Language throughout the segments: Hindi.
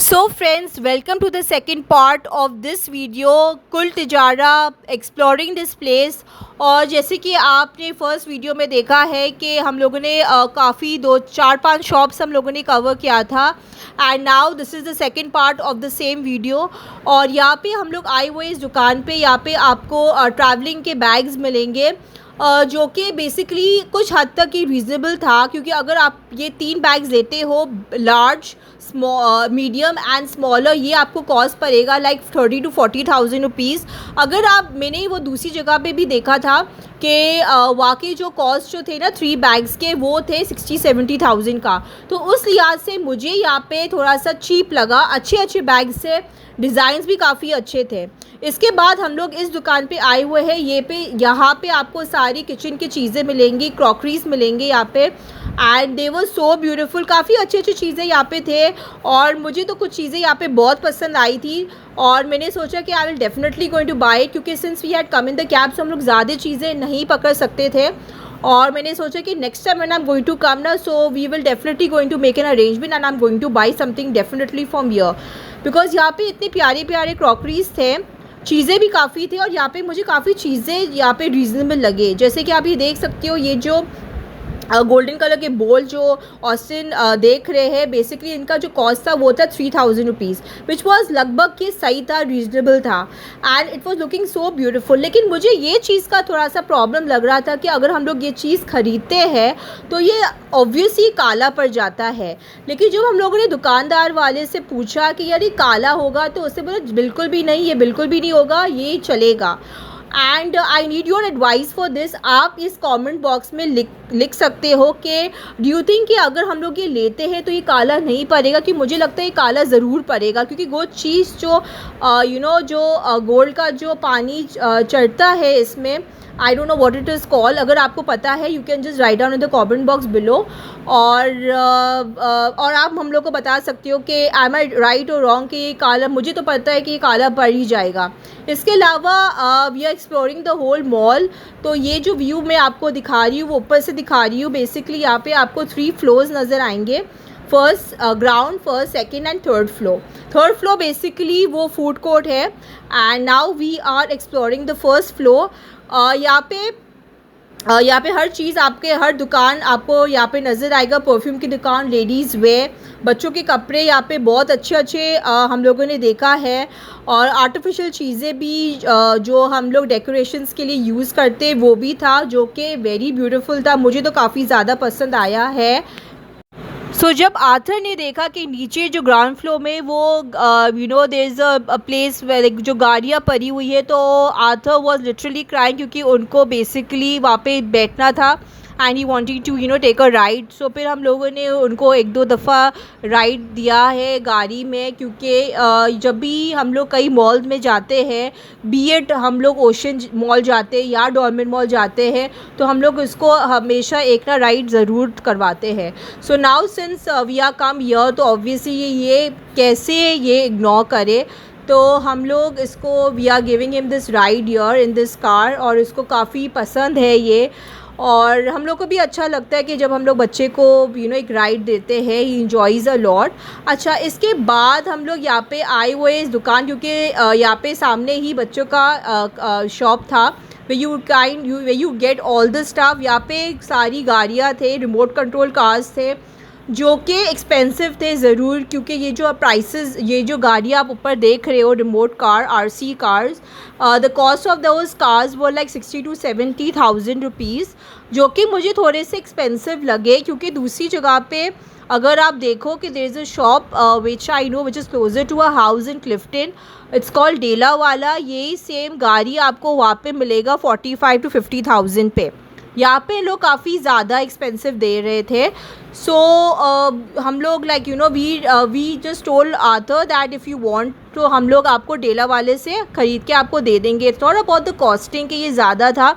So friends, welcome to the second part of this video कुल तिजारा एक्सप्लोरिंग दिस प्लेस। और जैसे कि आपने फर्स्ट वीडियो में देखा है कि हम लोगों ने काफ़ी 2 4 5 शॉप्स हम लोगों ने कवर किया था। And now this is the second part of the same video. और यहाँ पे हम लोग आए हुए इस दुकान पे, यहाँ पे आपको ट्रैवलिंग के बैग्स मिलेंगे जो कि बेसिकली कुछ हद तक ही रीज़नेबल था, क्योंकि अगर आप ये 3 बैग्स लेते हो, लार्ज, मीडियम एंड स्मॉलर, ये आपको कॉस्ट पड़ेगा लाइक 30 to 40,000 रुपीज़। अगर आप, मैंने वो दूसरी जगह पे भी देखा था कि वाकई जो कॉस्ट जो थे ना 3 बैग्स के, वो थे 60-70,000 का। तो उस लिहाज से मुझे यहाँ पे थोड़ा सा चीप लगा। अच्छे बैग्स से डिज़ाइंस भी काफ़ी अच्छे थे। इसके बाद हम लोग इस दुकान पे आए हुए हैं। यहाँ पे आपको सारी किचन की चीज़ें मिलेंगी, क्रॉकरीज मिलेंगे यहाँ पे। And they were so beautiful, काफ़ी अच्छी चीज़ें यहाँ पे थे। और मुझे तो कुछ चीज़ें यहाँ पे बहुत पसंद आई थी और मैंने सोचा कि I will definitely going to buy it, क्योंकि since we had come in the cab, so हम लोग ज़्यादा चीज़ें नहीं पकड़ सकते थे। और मैंने सोचा कि next time when I am going to come ना, so we will definitely going to make an arrangement and I am going to buy something definitely from here, because यहाँ पे इतने प्यारे क्रॉकरीज थे, चीज़ें भी काफ़ी थे। और यहाँ पे मुझे काफ़ी चीज़ें यहाँ पे रीज़नेबल लगे। जैसे कि आप ये देख सकते हो, ये जो गोल्डन कलर के बोल जो ऑस्टिन देख रहे हैं, बेसिकली इनका जो कॉस्ट था वो था 3,000 रुपीज़, विच वॉज लगभग कि सही था, रीजनेबल था and it was looking so beautiful. लेकिन मुझे ये चीज़ का थोड़ा सा प्रॉब्लम लग रहा था कि अगर हम लोग ये चीज़ ख़रीदते हैं तो ये ऑब्वियसली काला पड़ जाता है। लेकिन जब हम लोगों ने दुकानदार वाले से पूछा कि यार ये काला होगा, तो उससे बोला बिल्कुल भी नहीं, ये बिल्कुल भी नहीं होगा, ये चलेगा। And I need your advice for this. आप इस कमेंट बॉक्स में लिख सकते हो कि डू यू थिंक कि अगर हम लोग ये लेते हैं तो ये काला नहीं पड़ेगा, कि मुझे लगता है ये काला ज़रूर पड़ेगा, क्योंकि वो चीज़ जो जो गोल्ड का जो पानी चढ़ता है इसमें, I don't know what it is called. अगर आपको पता है you can just write down in the comment box below. और आप हम लोग को बता सकते हो कि आई एम आई राइट और रॉन्ग कि ये काला, मुझे तो पता है कि ये काला पड़ ही जाएगा। इसके अलावा we are exploring the whole mall. तो ये जो व्यू मैं आपको दिखा रही हूँ वो ऊपर से दिखा रही हूँ। बेसिकली यहाँ पे आपको 3 फ्लोर्स नज़र आएंगे, first ground, first, second and third floor. Third floor basically वो फूड कोर्ट है। And now we are exploring the first floor. यहाँ पे हर चीज़, आपके हर दुकान आपको यहाँ पे नज़र आएगा। परफ्यूम की दुकान, लेडीज़ वेयर, बच्चों के कपड़े यहाँ पे बहुत अच्छे हम लोगों ने देखा है। और आर्टिफिशियल चीज़ें भी जो हम लोग डेकोरेशंस के लिए यूज़ करते वो भी था, जो कि वेरी ब्यूटीफुल था। मुझे तो काफ़ी ज़्यादा पसंद आया है। सो जब आर्थर ने देखा कि नीचे जो ग्राउंड फ्लोर में वो there is a place like जो गाड़ियाँ पड़ी हुई है, तो आर्थर वाज लिटरली क्राइंग, क्योंकि उनको बेसिकली वहाँ पे बैठना था and he wanted to take a ride. So फिर हम लोगों ने उनको 1-2 दफ़ा राइड दिया है गाड़ी में, क्योंकि जब भी हम लोग कई मॉल में जाते हैं, बी एट हम लोग ओशन मॉल जाते हैं या डॉर्मेंट मॉल जाते हैं, तो हम लोग इसको हमेशा एक ना राइड ज़रूर करवाते हैं। So now since we are come here, तो ऑब्वियसली ये कैसे ये इग्नोर करे, तो हम लोग इसको we are giving him this ride here in this car. और इसको काफ़ी पसंद है ये, और हम लोग को भी अच्छा लगता है कि जब हम लोग बच्चे को एक राइड देते हैं, ही इंजॉयज़ अ लॉट। अच्छा, इसके बाद हम लोग यहाँ पे आए हुए इस दुकान, क्योंकि यहाँ पे सामने ही बच्चों का शॉप था, way you get all the stuff. यहाँ पे सारी गाड़ियाँ थे, रिमोट कंट्रोल कार्स थे, जो कि एक्सपेंसिव थे ज़रूर, क्योंकि ये जो प्राइसेस, ये जो गाड़ियाँ आप ऊपर देख रहे हो, remote car, RC cars, the cost of those cars वो लाइक 60 to 70,000 रुपीज़, जो कि मुझे थोड़े से एक्सपेंसिव लगे। क्योंकि दूसरी जगह पे अगर आप देखो कि there is a shop which I know which is closer to a house in Clifton, it's called डेला वाला। यही सेम गाड़ी आपको वहाँ पे मिलेगा 45 to 50,000 पे। यहाँ पे लोग काफ़ी ज़्यादा एक्सपेंसिव दे रहे थे। सो हम लोग like we just told Arthur that if you want, तो हम लोग आपको डेला वाले से ख़रीद के आपको दे देंगे। थोड़ा बहुत द कॉस्टिंग के ये ज़्यादा था,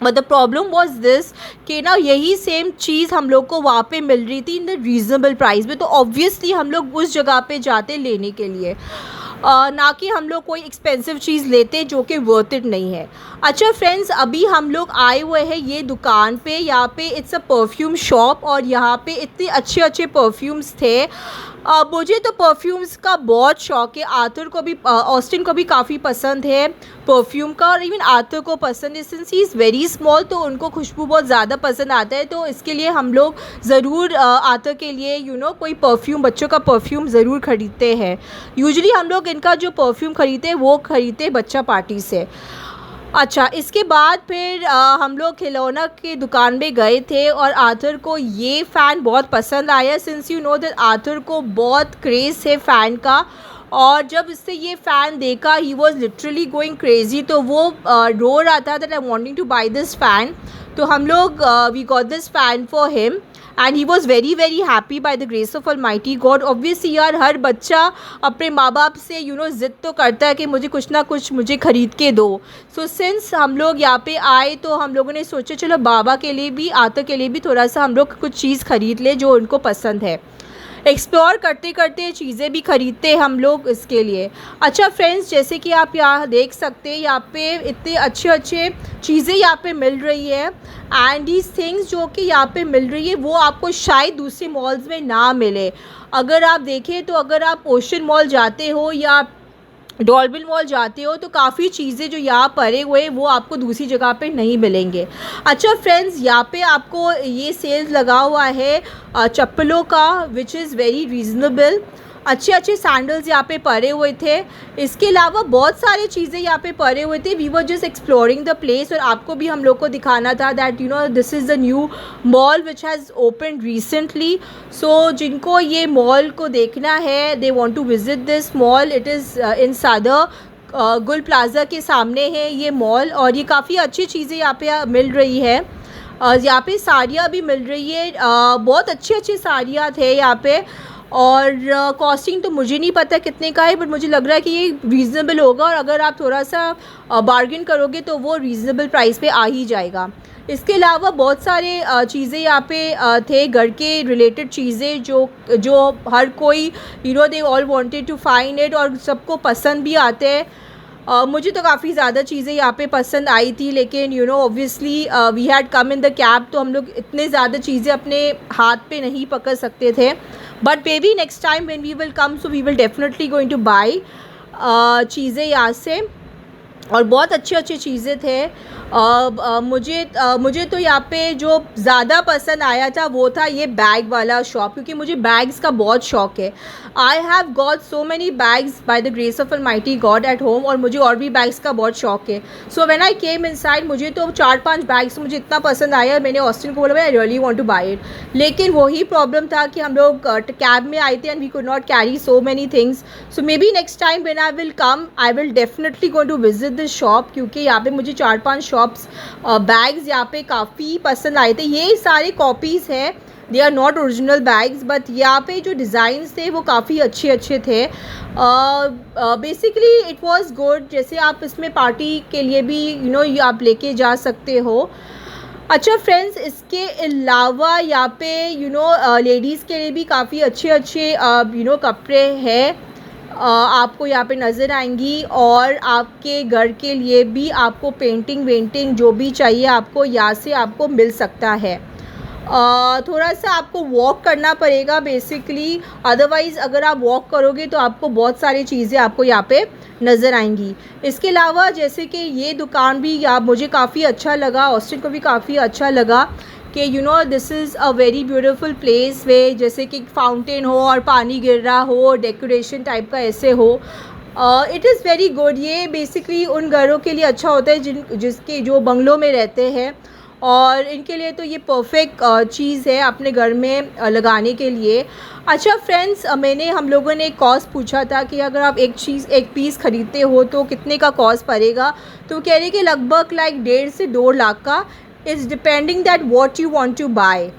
but the problem was this कि ना यही सेम चीज़ हम लोग को वहाँ पे मिल रही थी इन द रीज़नेबल प्राइस में, तो ऑब्वियसली हम लोग उस जगह पे जाते लेने के लिए। ना कि हम लोग कोई एक्सपेंसिव चीज़ लेते जो कि वर्थ इट नहीं है। अच्छा फ्रेंड्स, अभी हम लोग आए हुए हैं ये दुकान पे। यहाँ पे इट्स अ परफ्यूम शॉप और यहाँ पे इतने अच्छे अच्छे परफ्यूम्स थे। मुझे तो परफ्यूम्स का बहुत शौक़ है। आर्थर को भी, ऑस्टिन को भी काफ़ी पसंद है परफ्यूम का, और इवन आर्थर को पसंद है। Since he is very small तो उनको खुशबू बहुत ज़्यादा पसंद आता है, तो इसके लिए हम लोग ज़रूर आर्थर के लिए कोई परफ्यूम, बच्चों का परफ्यूम ज़रूर ख़रीदते हैं। यूजुअली हम लोग इनका जो परफ्यूम ख़रीदते हैं वो ख़रीदते बच्चा पार्टी से। अच्छा, इसके बाद फिर हम लोग खिलौना की दुकान में गए थे और आर्थर को ये फ़ैन बहुत पसंद आया। Since you know that Arthur को बहुत क्रेज़ है फ़ैन का, और जब इससे ये फ़ैन देखा ही वॉज लिटरली गोइंग क्रेज़ी। तो वो रो रहा था that I wanting to buy this fan. तो हम लोग we got this fan for him and he was very very happy by the grace of almighty God. Obviously यार, हर बच्चा अपने माँ बाप से ज़िद तो करता है कि मुझे कुछ ना कुछ मुझे ख़रीद के दो। सो सिंस हम लोग यहाँ पे आए तो हम लोगों ने सोचा चलो बाबा के लिए भी, आर्थर के लिए भी थोड़ा सा हम लोग कुछ चीज़ ख़रीद ले जो उनको पसंद है। एक्सप्लोर करते करते चीज़ें भी ख़रीदते हैं हम लोग इसके लिए। अच्छा फ्रेंड्स, जैसे कि आप यहाँ देख सकते हैं, यहाँ पे इतने अच्छे अच्छे चीज़ें यहाँ पे मिल रही है एंड दीज थिंग्स जो कि यहाँ पे मिल रही है वो आपको शायद दूसरे मॉल्स में ना मिले। अगर आप देखें तो अगर आप ओशन मॉल जाते हो या डॉल्बिन मॉल जाते हो तो काफ़ी चीज़ें जो यहाँ पड़े हुए वो आपको दूसरी जगह पे नहीं मिलेंगे। अच्छा फ्रेंड्स, यहाँ पे आपको ये सेल्स लगा हुआ है चप्पलों का, विच इज़ वेरी रीज़नेबल। अच्छे अच्छे सैंडल्स यहाँ पे पड़े हुए थे। इसके अलावा बहुत सारी चीज़ें यहाँ पे पड़े हुए थे। We were just exploring the place, और आपको भी हम लोग को दिखाना था that this is the new mall which has open recently. So जिनको ये मॉल को देखना है, they want to visit this mall. It is in Saddar Gul plaza के सामने है ये मॉल, और ये काफ़ी अच्छी चीज़ें यहाँ पे मिल रही है। यहाँ पे साड़ियाँ भी मिल रही है, बहुत अच्छी अच्छी साड़ियाँ थे यहाँ पे। और कॉस्टिंग तो मुझे नहीं पता कितने का है, बट मुझे लग रहा है कि ये रीज़नेबल होगा, और अगर आप थोड़ा सा बार्गेन करोगे तो वो रीज़नेबल प्राइस पे आ ही जाएगा। इसके अलावा बहुत सारे चीज़ें यहाँ पे थे, घर के रिलेटेड चीज़ें जो हर कोई they all wanted to find it, और सबको पसंद भी आते हैं। मुझे तो काफ़ी ज़्यादा चीज़ें यहाँ पे पसंद आई थी, लेकिन obviously we had come in the cab, तो हम लोग इतने ज़्यादा चीज़ें अपने हाथ पे नहीं पकड़ सकते थे। But may be next time when we will come, so we will definitely going to buy चीज़ें यहाँ से, और बहुत अच्छी अच्छी चीज़ें थे। मुझे तो यहाँ पे जो ज़्यादा पसंद आया था वो था ये बैग वाला शॉप, क्योंकि मुझे बैग्स का बहुत शौक़ है। I have got so many bags bye the grace of almighty God at home, और मुझे और भी बैग्स का बहुत शौक़ है। So when I came inside, मुझे तो 4-5 बैग्स मुझे इतना पसंद आया, मैंने ऑस्टिन को बोला I really want to buy it. लेकिन वही प्रॉब्लम था कि हम लोग कैब में आए थे and we could not carry so many things. So may be next time when I will come, I will definitely going to visit this shop, क्योंकि यहाँ पे मुझे 4-5 शॉप्स बैग्स यहाँ पे काफ़ी पसंद आए थे। ये सारे कॉपीज़ हैं, they are not original bags, but यहाँ पे जो डिज़ाइंस थे वो काफ़ी अच्छे अच्छे थे। Basically it was good. जैसे आप इसमें पार्टी के लिए भी आप लेके जा सकते हो। अच्छा फ्रेंड्स, इसके अलावा यहाँ पे लेडीज़ के लिए भी काफ़ी अच्छे अच्छे कपड़े हैं, आपको यहाँ पे नज़र आएंगी, और आपके घर के लिए भी आपको पेंटिंग वेंटिंग जो भी चाहिए आपको यहाँ से आपको मिल सकता है। थोड़ा सा आपको वॉक करना पड़ेगा बेसिकली, अदरवाइज़ अगर आप वॉक करोगे तो आपको बहुत सारी चीज़ें आपको यहाँ पे नज़र आएंगी। इसके अलावा जैसे कि ये दुकान भी मुझे काफ़ी अच्छा लगा, ऑस्टिन को भी काफ़ी अच्छा लगा कि this is a very beautiful place way, जैसे कि फाउंटेन हो और पानी गिर रहा हो, डेकोरेशन टाइप का ऐसे हो। It is very good. ये बेसिकली उन घरों के लिए अच्छा होता है जिसके जो बंगलों में रहते हैं, और इनके लिए तो ये परफेक्ट चीज़ है अपने घर में लगाने के लिए। अच्छा फ्रेंड्स, हम लोगों ने कॉस्ट पूछा था कि अगर आप एक पीस ख़रीदते हो तो कितने का कॉस्ट पड़ेगा, तो कह रहे कि लगभग लाइक 1.5 से 2 लाख का। Is depending that what you want to buy.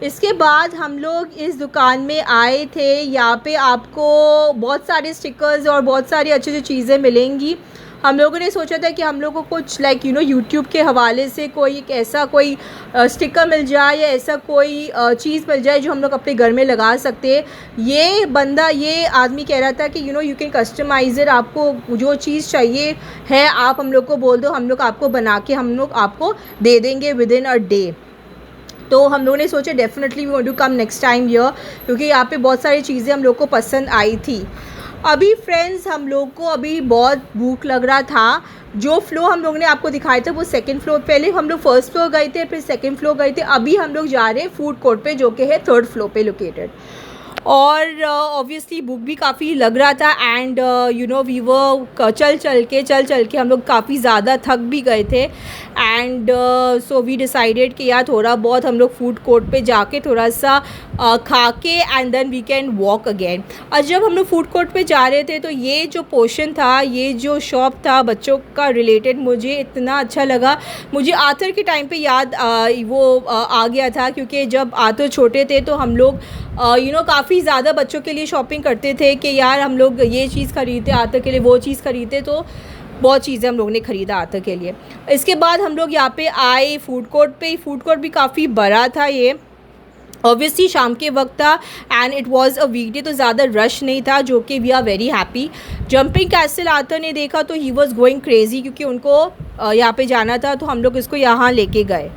इसके बाद हम लोग इस दुकान में आए थे। यहाँ पे आपको बहुत सारे स्टिकर्स और बहुत सारी अच्छी अच्छी चीज़ें मिलेंगी। हम लोगों ने सोचा था कि हम लोग को कुछ लाइक यूट्यूब के हवाले से कोई एक ऐसा कोई स्टिकर मिल जाए या ऐसा कोई चीज़ मिल जाए जो हम लोग अपने घर में लगा सकते हैं। ये आदमी कह रहा था कि यू कैन कस्टमाइज़ इट, आपको जो चीज़ चाहिए है आप हम लोग को बोल दो, हम लोग आपको बना के हम लोग आपको दे देंगे विद इन अ डे। तो हम लोगों ने सोचा definitely we want to come next time here, क्योंकि यहाँ पे बहुत सारी चीज़ें हम लोग को पसंद आई थी। अभी फ्रेंड्स हम लोग को अभी बहुत भूख लग रहा था। जो फ्लोर हम लोगों ने आपको दिखाया था वो सेकंड फ्लोर, पहले हम लोग फर्स्ट फ्लोर गए थे फिर सेकंड फ्लोर गए थे। अभी हम लोग जा रहे हैं फूड कोर्ट पे जो कि है थर्ड फ्लोर पे लोकेटेड। और ऑब्वियसली भूख भी काफ़ी लग रहा था एंड वी वो चल चल के हम लोग काफ़ी ज़्यादा थक भी गए थे एंड सो वी डिसाइडेड कि यार थोड़ा बहुत हम लोग फूड कोर्ट पे जाके थोड़ा सा खा के and then we can walk again. और जब हम लोग फूड कोर्ट पे जा रहे थे तो ये जो पोर्शन था, ये जो शॉप था बच्चों का रिलेटेड, मुझे इतना अच्छा लगा। मुझे आर्थर के टाइम पे याद आ गया था, क्योंकि जब आर्थर छोटे थे तो हम लोग काफ़ी ज़्यादा बच्चों के लिए शॉपिंग करते थे कि यार हम लोग ये चीज़ ख़रीदते आर्थर के लिए, वो चीज़ ख़रीदते, तो बहुत चीज़ें हम लोगों ने ख़रीदा आर्थर के लिए। इसके बाद हम लोग यहाँ पे आए फूड कोर्ट पे। फूड कोर्ट भी काफ़ी बड़ा था, ये ऑब्वियसली शाम के वक्त था and it was a weekday, तो ज़्यादा रश नहीं था, जो कि we are very happy. Jumping castle Arthur ने देखा तो ही वाज गोइंग क्रेज़ी, क्योंकि उनको यहाँ पे जाना था, तो हम लोग इसको यहाँ लेके गए।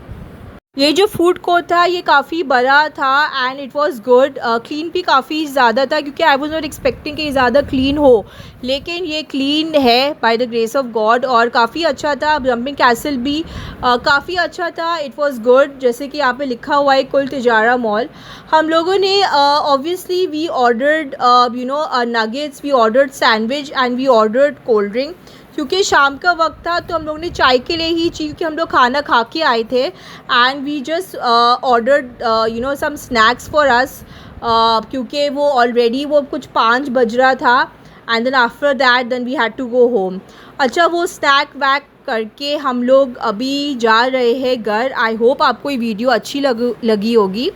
ये जो फूड कोर्ट था ये काफ़ी बड़ा था and it was good. Clean भी काफ़ी ज़्यादा था, क्योंकि आई वाज नॉट एक्सपेक्टिंग कि ये ज़्यादा क्लीन हो, लेकिन ये क्लीन है bye the grace of God और काफ़ी अच्छा था। जंपिंग कैसल भी काफ़ी अच्छा था, इट वाज गुड। जैसे कि यहाँ पे लिखा हुआ है कुल तिजारा मॉल। हम लोगों ने obviously we ordered nuggets, we ordered sandwich and we ordered cold drink, क्योंकि शाम का वक्त था तो हम लोगों ने चाय के लिए ही चाहिए, क्योंकि हम लोग खाना खा के आए थे and we just ordered some snacks for us, क्योंकि वो ऑलरेडी वो कुछ 5 बज रहा था and then after that then we had to go home. अच्छा, वो स्नैक वैक करके हम लोग अभी जा रहे हैं घर। आई होप आपको ये वीडियो अच्छी लगी होगी।